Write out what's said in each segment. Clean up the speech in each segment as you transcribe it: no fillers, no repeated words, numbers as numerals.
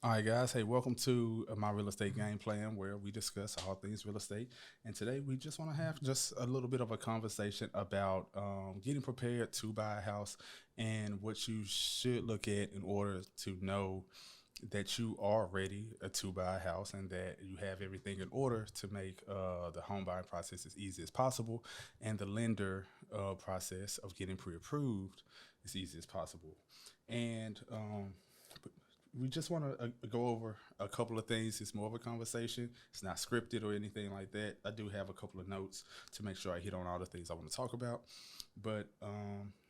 All right, guys. Hey, welcome to my real estate game plan where we discuss all things real estate. And today we just want to have just a little bit of a conversation about getting prepared to buy a house and what you should look at in order to know that you are ready to buy a house and that you have everything in order to make the home buying process as easy as possible and the lender process of getting pre-approved as easy as possible. And we just want to go over a couple of things. It's more of a conversation. It's not scripted or anything like that. I do have a couple of notes to make sure I hit on all the things I want to talk about, but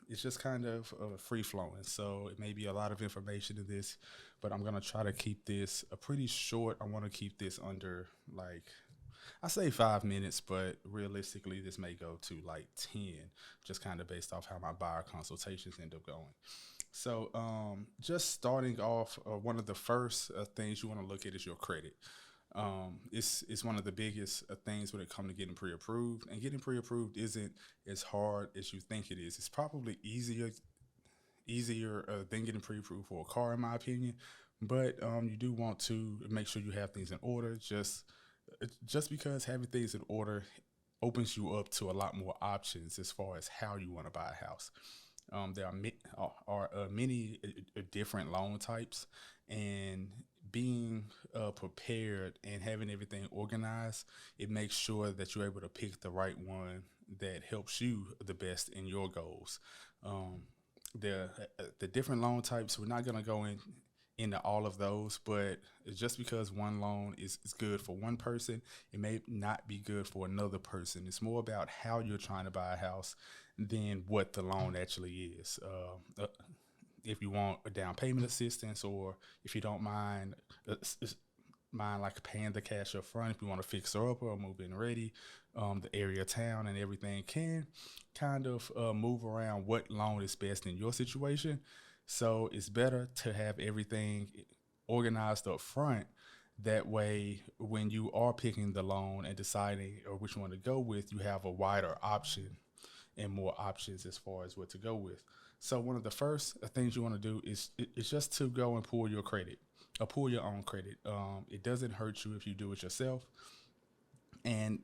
it's just kind of free flowing. So it may be a lot of information in this, but I'm gonna try to keep this pretty short. I want to keep this under like I say 5 minutes, but realistically, this may go to like 10, just kind of based off how my buyer consultations end up going. So, just starting off, one of the first things you want to look at is your credit. It's one of the biggest things when it comes to getting pre-approved, and getting pre-approved isn't as hard as you think it is. It's probably easier than getting pre-approved for a car, in my opinion. But you do want to make sure you have things in order. Just because having things in order opens you up to a lot more options as far as how you want to buy a house. There are many different loan types, and being prepared and having everything organized, it makes sure that you're able to pick the right one that helps you the best in your goals. Um, the different loan types, we're not going to go into all of those, but just because one loan is good for one person, it may not be good for another person. It's more about how you're trying to buy a house than what the loan actually is. If you want a down payment assistance, or if you don't uh, mind like paying the cash up front, if you want to fix her up or move in ready, the area, town, and everything can kind of move around what loan is best in your situation. So it's better to have everything organized up front. That way, when you are picking the loan and deciding or which one to go with, you have a wider option and more options as far as what to go with. So one of the first things you want to do is just to go and pull your credit, or pull your own credit. It doesn't hurt you if you do it yourself, and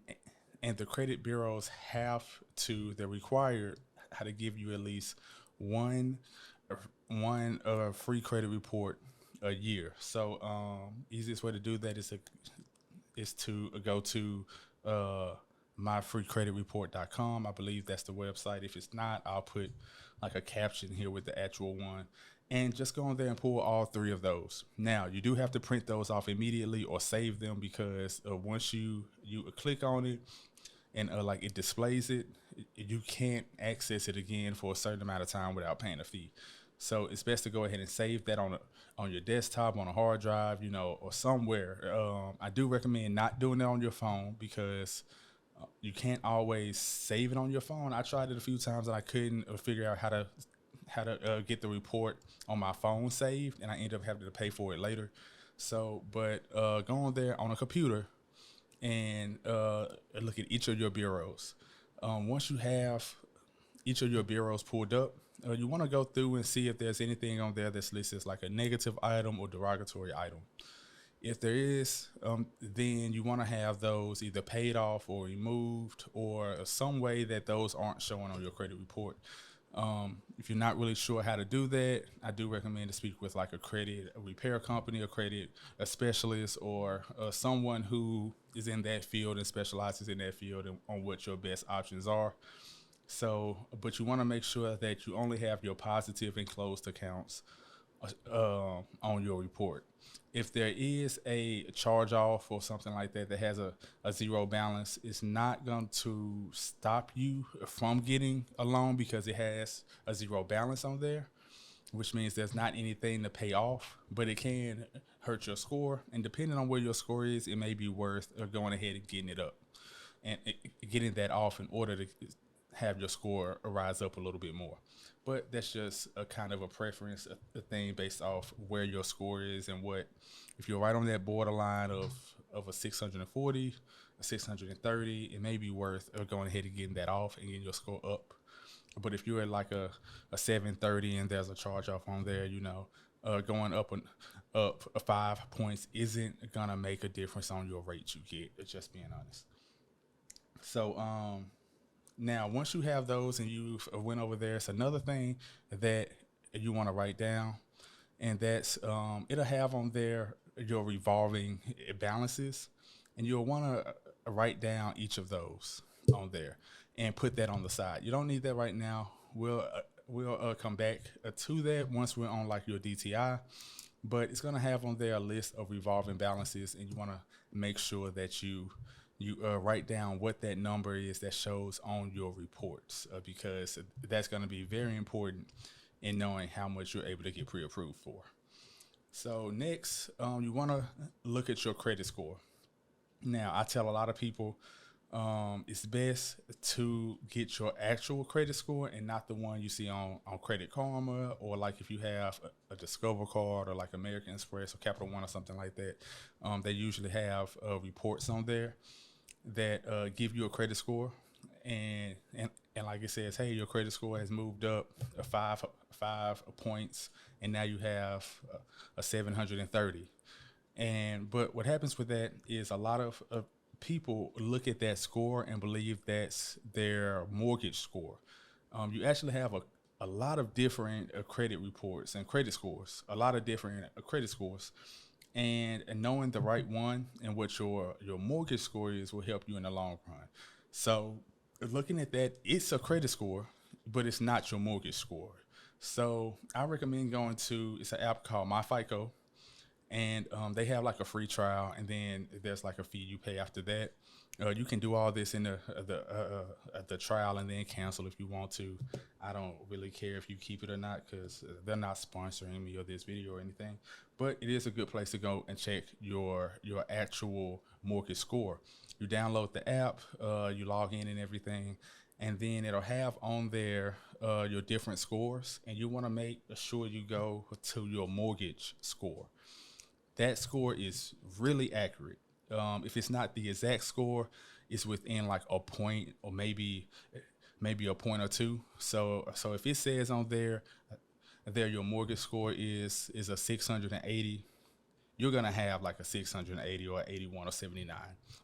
and the credit bureaus have to. They're required how to give you at least one free credit report a year. So easiest way to do that is to go to uh, myfreecreditreport.com. I believe that's the website. If it's not, I'll put like a caption here with the actual one. And just go on there and pull all three of those. Now, you do have to print those off immediately or save them, because once you click on it and like it displays it, you can't access it again for a certain amount of time without paying a fee. So it's best to go ahead and save that on your desktop, on a hard drive, or somewhere. I do recommend not doing it on your phone, because you can't always save it on your phone. I tried it a few times and I couldn't figure out how to get the report on my phone saved, and I ended up having to pay for it later. So, but go on there on a computer and look at each of your bureaus. Once you have each of your bureaus pulled up, you want to go through and see if there's anything on there that's listed as like a negative item or derogatory item. If there is, then you want to have those either paid off or removed, or some way that those aren't showing on your credit report. If you're not really sure how to do that, I do recommend to speak with like a repair company, a specialist, or someone who is in that field and specializes in that field and on what your best options are. So, but you want to make sure that you only have your positive and closed accounts on your report. If there is a charge off or something like that that has a zero balance, it's not going to stop you from getting a loan because it has a zero balance on there, which means there's not anything to pay off, but it can hurt your score. And depending on where your score is, it may be worth going ahead and getting it up and getting that off in order to have your score rise up a little bit more. But that's just a kind of a preference, a thing based off where your score is and what. If you're right on that borderline of a 640, a 630, it may be worth going ahead and getting that off and getting your score up. But if you're at like a 730 and there's a charge off on there, going up up 5 points isn't gonna make a difference on your rate you get. Just being honest. So now once you have those and you went over there, it's another thing that you want to write down, and that's it'll have on there your revolving balances, and you'll want to write down each of those on there and put that on the side. You don't need that right now. We'll come back to that once we're on like your DTI, but it's gonna have on there a list of revolving balances, and you want to make sure that you write down what that number is that shows on your reports, because that's going to be very important in knowing how much you're able to get pre-approved for. So next, you want to look at your credit score. Now, I tell a lot of people it's best to get your actual credit score and not the one you see on Credit Karma, or like if you have a Discover card or like American Express or Capital One or something like that. They usually have reports on there that give you a credit score, and like it says, hey, your credit score has moved up 5 points, and now you have a 730. But what happens with that is a lot of people look at that score and believe that's their mortgage score. You actually have a lot of different credit reports and credit scores, a lot of different credit scores. And knowing the right one and what your mortgage score is will help you in the long run. So looking at that, it's a credit score, but it's not your mortgage score. So I recommend going to, it's an app called MyFICO, and they have like a free trial, and then there's like a fee you pay after that. You can do all this in the trial and then cancel if you want to. I don't really care if you keep it or not, because they're not sponsoring me or this video or anything. But it is a good place to go and check your actual mortgage score. You download the app, you log in and everything, and then it'll have on there your different scores, and you want to make sure you go to your mortgage score. That score is really accurate. If it's not the exact score, it's within like a point or maybe a point or two. So if it says on there your mortgage score is a 680, you're gonna have like a 680 or 81 or 79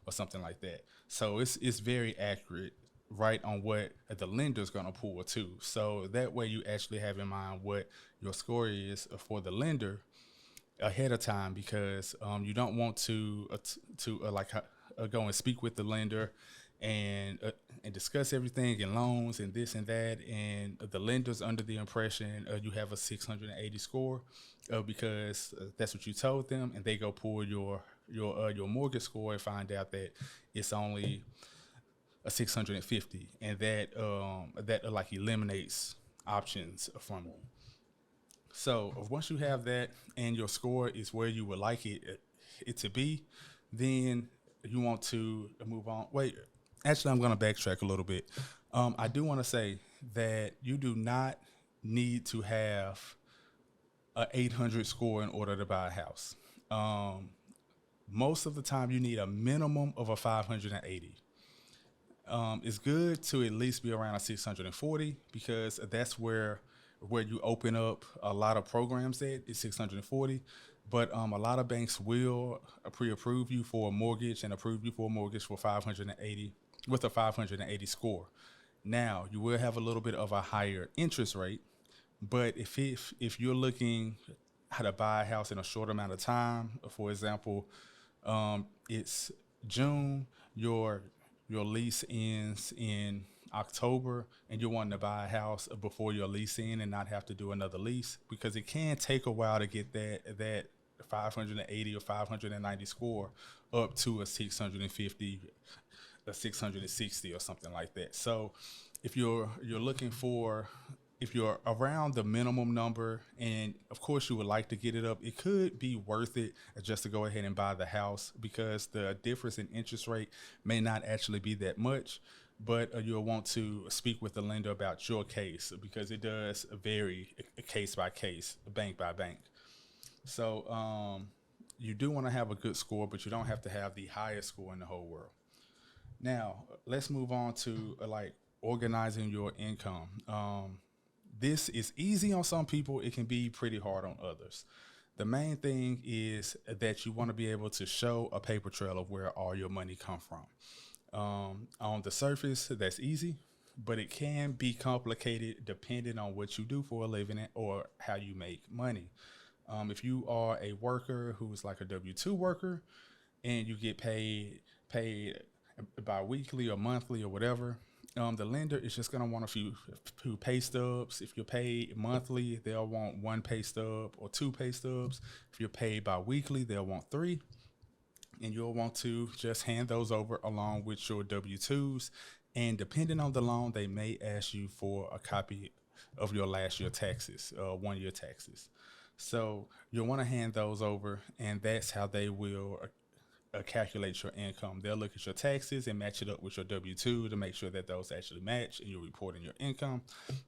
or something like that. So it's very accurate, right on what the lender's gonna pull too. So that way you actually have in mind what your score is for the lender ahead of time, because you don't want to go and speak with the lender and discuss everything and loans and this and that, and the lender's under the impression you have a 680 score because that's what you told them, and they go pull your mortgage score and find out that it's only a 650, and that like eliminates options from you. So once you have that and your score is where you would like it to be, then you want to move on. Wait, actually, I'm going to backtrack a little bit. I do want to say that you do not need to have an 800 score in order to buy a house. Most of the time, you need a minimum of a 580. It's good to at least be around a 640, because that's where you open up a lot of programs at is 640. But a lot of banks will pre-approve you for a mortgage and approve you for a mortgage for 580 with a 580 score. Now, you will have a little bit of a higher interest rate, but if you're looking how to buy a house in a short amount of time, for example, it's June, your lease ends in October, and you're wanting to buy a house before your lease in and not have to do another lease, because it can take a while to get that 580 or 590 score up to a 650, a 660 or something like that. So if you're looking for, if you're around the minimum number, and of course you would like to get it up, it could be worth it just to go ahead and buy the house, because the difference in interest rate may not actually be that much. But you'll want to speak with the lender about your case, because it does vary case by case, bank by bank. So you do want to have a good score, but you don't have to have the highest score in the whole world. Now, let's move on to like organizing your income. This is easy on some people. It can be pretty hard on others. The main thing is that you want to be able to show a paper trail of where all your money come from. On the surface, that's easy, but it can be complicated depending on what you do for a living or how you make money. If you are a worker who's like a W-2 worker and you get paid bi-weekly or monthly or whatever, the lender is just gonna want a few pay stubs. If you're paid monthly, they'll want one pay stub or two pay stubs. If you're paid bi-weekly, they'll want three, and you'll want to just hand those over along with your W-2s. And depending on the loan, they may ask you for a copy of your last year taxes, 1 year taxes. So you'll want to hand those over, and that's how they will calculate your income. They'll look at your taxes and match it up with your W-2 to make sure that those actually match and you're reporting your income.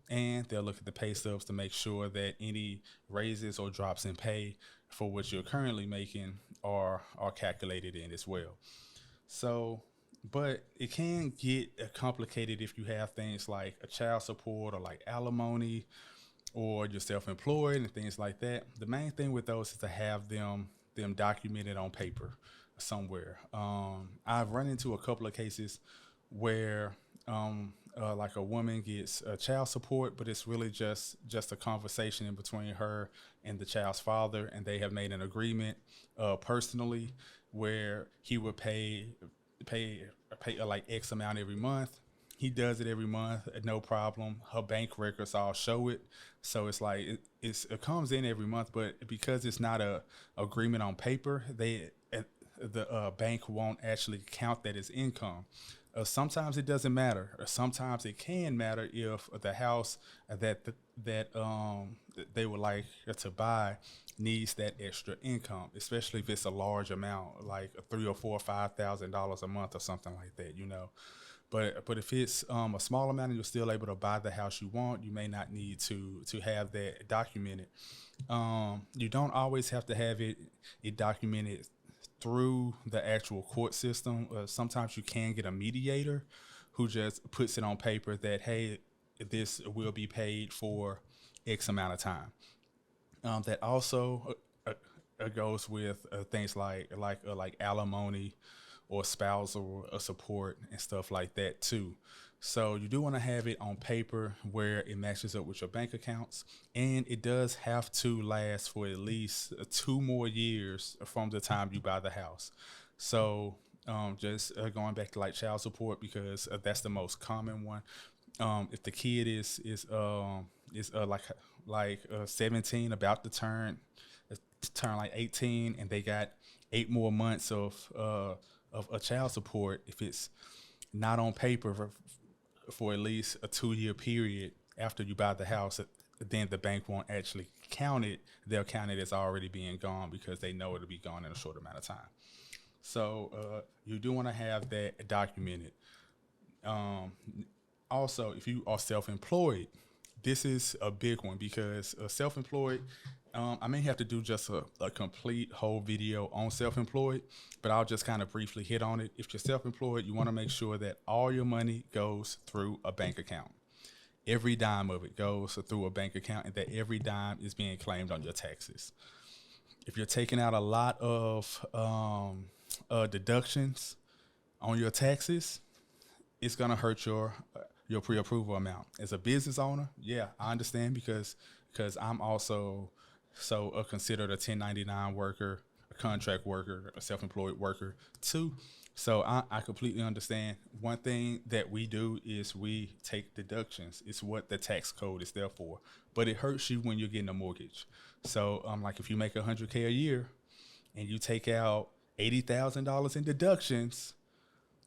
And they'll look at the pay stubs to make sure that any raises or drops in pay for what you're currently making are calculated in as well. So, but it can get complicated if you have things like a child support or like alimony or you're self-employed and things like that. The main thing with those is to have them documented on paper somewhere. I've run into a couple of cases where like a woman gets child support, but it's really just a conversation in between her and the child's father, and they have made an agreement personally where he would pay like X amount every month. He does it every month, no problem. Her bank records all show it, so it's like it comes in every month. But because it's not a agreement on paper, the bank won't actually count that as income. Sometimes it doesn't matter. Or sometimes it can matter if the house that they would like to buy needs that extra income, especially if it's a large amount, like $3,000 or $4,000 or $5,000 a month or something like that, you know. But if it's a small amount and you're still able to buy the house you want, you may not need to have that documented. You don't always have to have it documented through the actual court system. Sometimes you can get a mediator who just puts it on paper that, hey, this will be paid for X amount of time. That also goes with things like alimony or spousal support and stuff like that too. So you do want to have it on paper where it matches up with your bank accounts, and it does have to last for at least 2 more years from the time you buy the house. So just going back to like child support, because that's the most common one. If the kid is like 17, about to turn like 18, and they got 8 more months of a child support, if it's not on paper for at least a 2-year period after you buy the house, then the bank won't actually count it. They'll count it as already being gone because they know it'll be gone in a short amount of time. So you do want to have that documented. Also, if you are self-employed, this is a big one because self-employed, I may have to do just a complete whole video on self-employed, but I'll just kind of briefly hit on it. If you're self-employed, you want to make sure that all your money goes through a bank account. Every dime of it goes through a bank account, and that every dime is being claimed on your taxes. If you're taking out a lot of deductions on your taxes, it's gonna hurt your pre-approval amount. As a business owner, yeah, I understand because I'm also considered a 1099 worker, a contract worker, a self-employed worker too. So I completely understand. One thing that we do is we take deductions. It's what the tax code is there for. But it hurts you when you're getting a mortgage. So like if you make $100K a year and you take out $80,000 in deductions,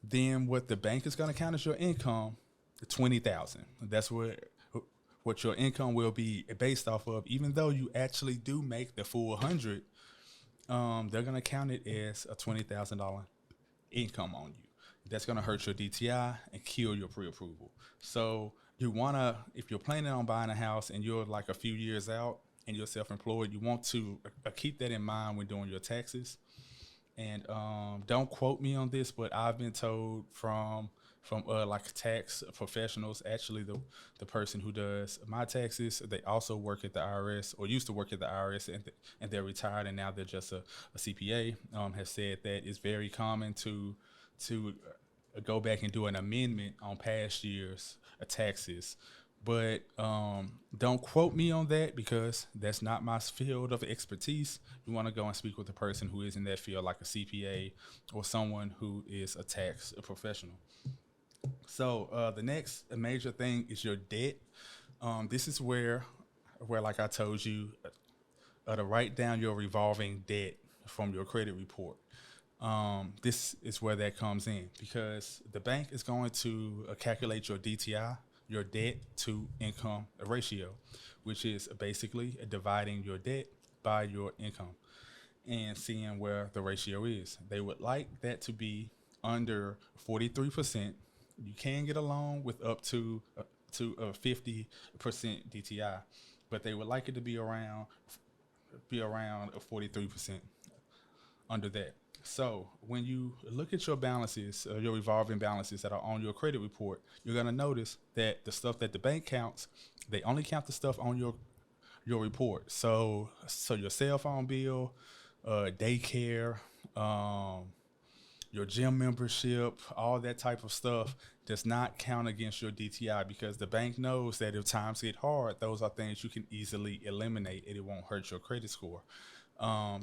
then what the bank is going to count as your income, $20,000. That's what your income will be based off of. Even though you actually do make the full 100, they're going to count it as a $20,000 income on you. That's going to hurt your DTI and kill your pre-approval. So you want to, if you're planning on buying a house and you're like a few years out and you're self-employed, you want to keep that in mind when doing your taxes. And don't quote me on this, but I've been told from from like tax professionals. Actually, the person who does my taxes, they also work at the IRS or used to work at the IRS, and they're retired and now they're just a CPA. Has said that it's very common to go back and do an amendment on past years' taxes. But don't quote me on that because that's not my field of expertise. You want to go and speak with a person who is in that field, like a CPA or someone who is a tax professional. So the next major thing is your debt. This is where like I told you, to write down your revolving debt from your credit report. This is where that comes in because the bank is going to calculate your DTI, your debt to income ratio, which is basically dividing your debt by your income and seeing where the ratio is. They would like that to be under 43%. You can get a loan with up to a 50% DTI, but they would like it to be around 43% under that. So when you look at your balances, your revolving balances that are on your credit report, you're gonna notice that the stuff that the bank counts, they only count the stuff on your report. So your cell phone bill, daycare, your gym membership, all that type of stuff does not count against your DTI because the bank knows that if times get hard, those are things you can easily eliminate and it won't hurt your credit score.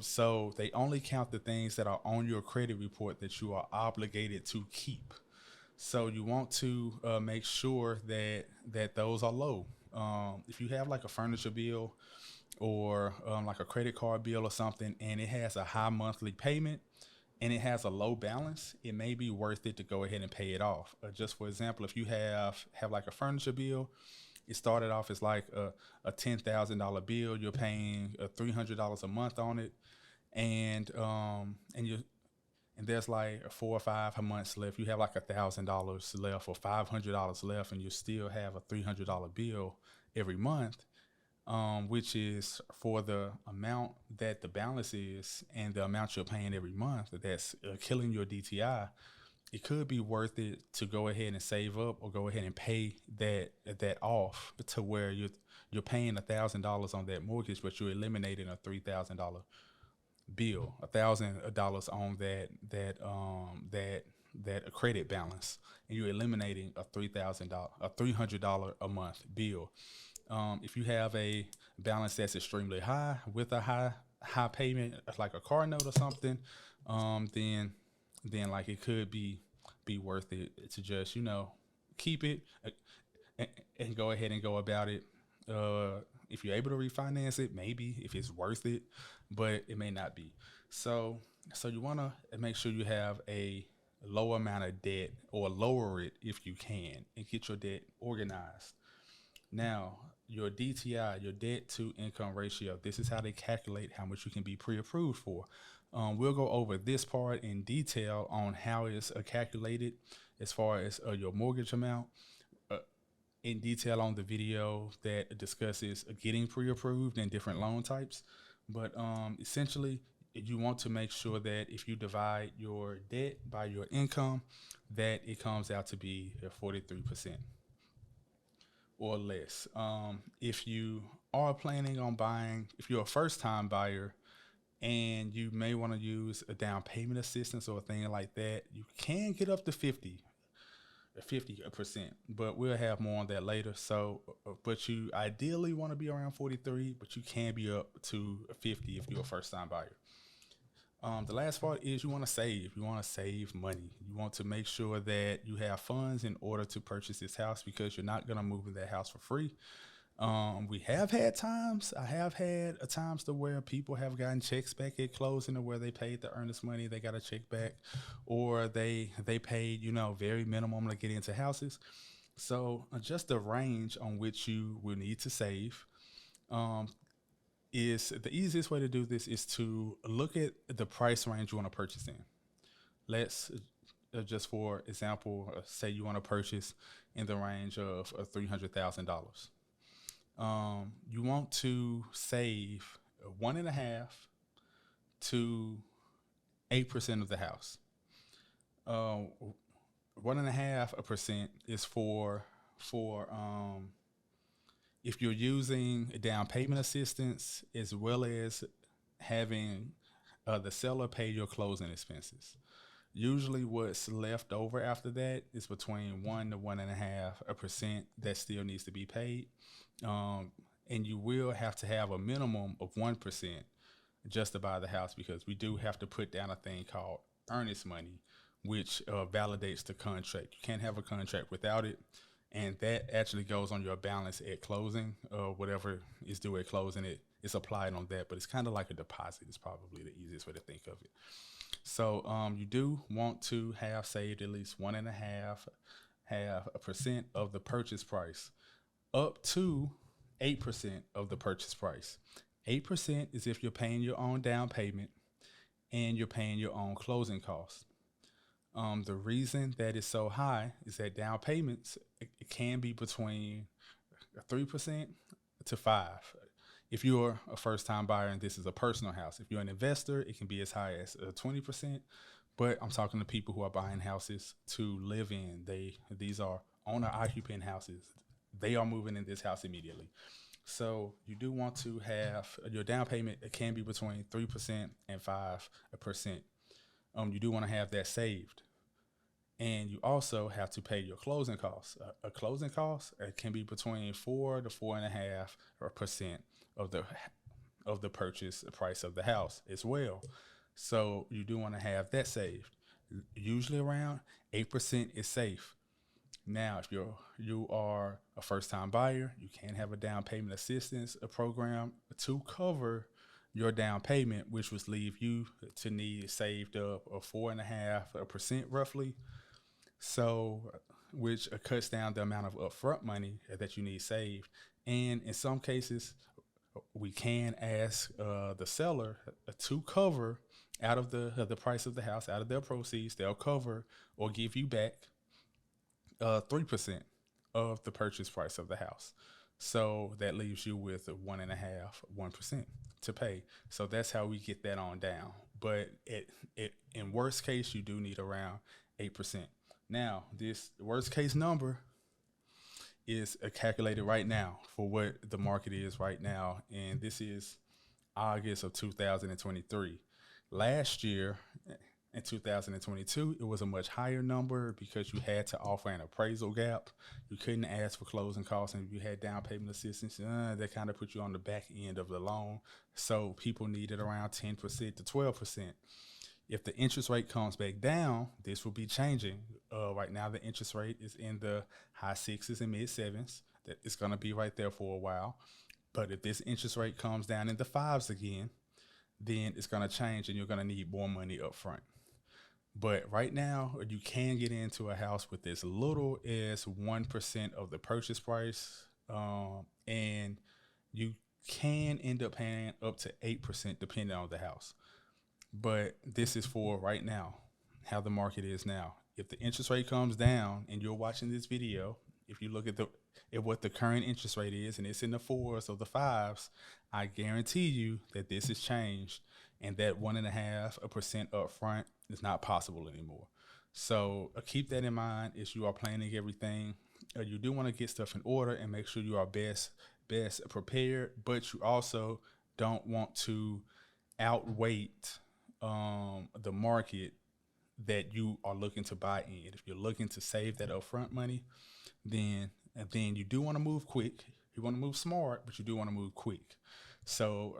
So they only count the things that are on your credit report that you are obligated to keep. So you want to make sure that those are low. If you have like a furniture bill or like a credit card bill or something, and it has a high monthly payment and it has a low balance, it may be worth it to go ahead and pay it off. Just for example, if you have like a furniture bill, it started off as like a $10,000 bill. You're paying $300 a month on it, and you and there's like 4 or 5 months left. You have like $1,000 left or $500 left, and you still have a $300 bill every month, which is for the amount that the balance is and the amount you're paying every month. That's killing your DTI. It could be worth it to go ahead and save up or go ahead and pay that off to where you're paying $1,000 on that mortgage, but you're eliminating a $3,000 bill, $1,000 on that credit balance, and you're eliminating a $300 a month bill. If you have a balance that's extremely high with a high payment, like a car note or something, then like it could be worth it to just keep it and go ahead and go about it. If you're able to refinance it, maybe if it's worth it, but it may not be. So you want to make sure you have a low amount of debt or lower it if you can and get your debt organized. Now, your DTI, your debt to income ratio, this is how they calculate how much you can be pre-approved for. We'll go over this part in detail on how it's calculated as far as your mortgage amount in detail on the video that discusses getting pre-approved and different loan types. But essentially, you want to make sure that if you divide your debt by your income, that it comes out to be 43% or less. If you are planning on buying, if you're a first-time buyer and you may want to use a down payment assistance or a thing like that, you can get up to 50%, but we'll have more on that later. So, but you ideally want to be around 43, but you can be up to 50 if you're a first-time buyer. The last part is you want to save. You want to save money. You want to make sure that you have funds in order to purchase this house because you're not going to move in that house for free. I have had times to where people have gotten checks back at closing, or where they paid the earnest money, they got a check back, or they paid, very minimum to get into houses. So just the range on which you will need to save. Is the easiest way to do this is to look at the price range you want to purchase in. Let's just for example, say you want to purchase in the range of $300,000. You want to save 1.5 to 8% of the house. 1.5% is for if you're using down payment assistance as well as having the seller pay your closing expenses. Usually, what's left over after that is between 1 to 1.5% that still needs to be paid, um, and you will have to have a minimum of 1% just to buy the house because we do have to put down a thing called earnest money, which validates the contract. You can't have a contract without it, and that actually goes on your balance at closing. Whatever is due at closing, it's applied on that, but it's kind of like a deposit. It's probably the easiest way to think of it. So you do want to have saved at least 1.5% of the purchase price, up to 8% of the purchase price. 8% is if you're paying your own down payment and you're paying your own closing costs. The reason that is so high is that down payments it can be between 3% to 5. If you're a first time buyer and this is a personal house, if you're an investor, it can be as high as 20%. But I'm talking to people who are buying houses to live in. These are owner occupant houses. They are moving in this house immediately. So you do want to have your down payment. It can be between 3% and 5%. You do want to have that saved, and you also have to pay your closing costs. A closing cost can be between 4 to 4.5% of the purchase price of the house as well. So you do want to have that saved. Usually around 8% is safe. Now, if you are a first time buyer, you can have a down payment assistance program to cover your down payment, which would leave you to need saved up of 4.5% roughly. So, which cuts down the amount of upfront money that you need saved. And in some cases, we can ask the seller to cover out of the price of the house, out of their proceeds, they'll cover or give you back 3% of the purchase price of the house. So that leaves you with 1.5% to pay. So that's how we get that on down. But in worst case, you do need around 8%. Now, this worst case number is calculated right now for what the market is right now. And this is August of 2023. Last year, in 2022, it was a much higher number because you had to offer an appraisal gap. You couldn't ask for closing costs, and if you had down payment assistance, that kind of put you on the back end of the loan. So people needed around 10% to 12%. If the interest rate comes back down, this will be changing. Right now, the interest rate is in the high sixes and mid sevens. That it's going to be right there for a while. But if this interest rate comes down in the fives again, then it's going to change and you're going to need more money up front. But right now, you can get into a house with as little as 1% of the purchase price, and you can end up paying up to 8% depending on the house. But this is for right now, how the market is now. If the interest rate comes down and you're watching this video, if you look at what the current interest rate is and it's in the fours or the fives, I guarantee you that this has changed and that 1.5% upfront is not possible anymore. So keep that in mind as you are planning everything. You do want to get stuff in order and make sure you are best prepared, but you also don't want to outweight the market that you are looking to buy in. If you're looking to save that upfront money, then you do want to move quick. You want to move smart, but you do want to move quick. So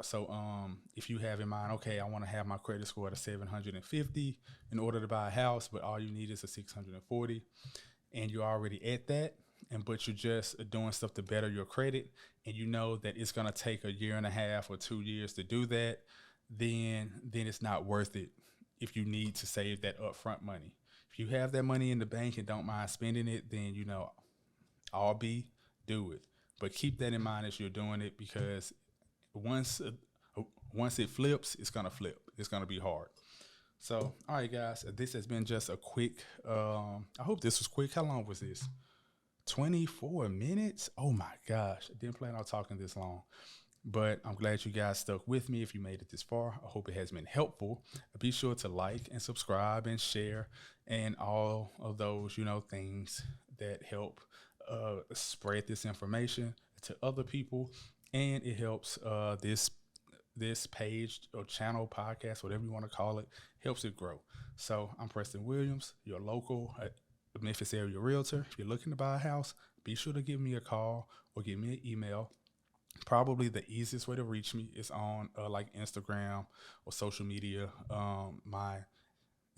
if you have in mind, okay, I want to have my credit score at a 750 in order to buy a house, but all you need is a 640, and you're already at that, but you're just doing stuff to better your credit, and you know that it's gonna take a year and a half or 2 years to do that, then it's not worth it if you need to save that upfront money. If you have that money in the bank and don't mind spending it, then all be do it. But keep that in mind as you're doing it, because once it flips, it's gonna flip. It's gonna be hard. So, all right, guys, this has been just a quick. I hope this was quick. How long was this? 24 minutes. Oh my gosh, I didn't plan on talking this long. But I'm glad you guys stuck with me. If you made it this far, I hope it has been helpful. Be sure to like and subscribe and share and all of those, things that help spread this information to other people. And it helps this page or channel, podcast, whatever you want to call it, helps it grow. So I'm Preston Williams, your local Memphis area realtor. If you're looking to buy a house, be sure to give me a call or give me an email. Probably the easiest way to reach me is on like Instagram or social media. My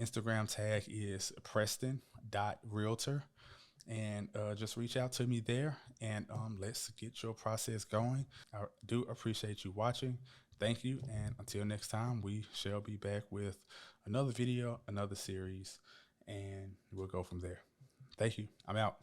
Instagram tag is preston.realtor, and just reach out to me there, and let's get your process going. I do appreciate you watching. Thank you, and until next time, we shall be back with another video, another series, and we'll go from there. Thank you. I'm out.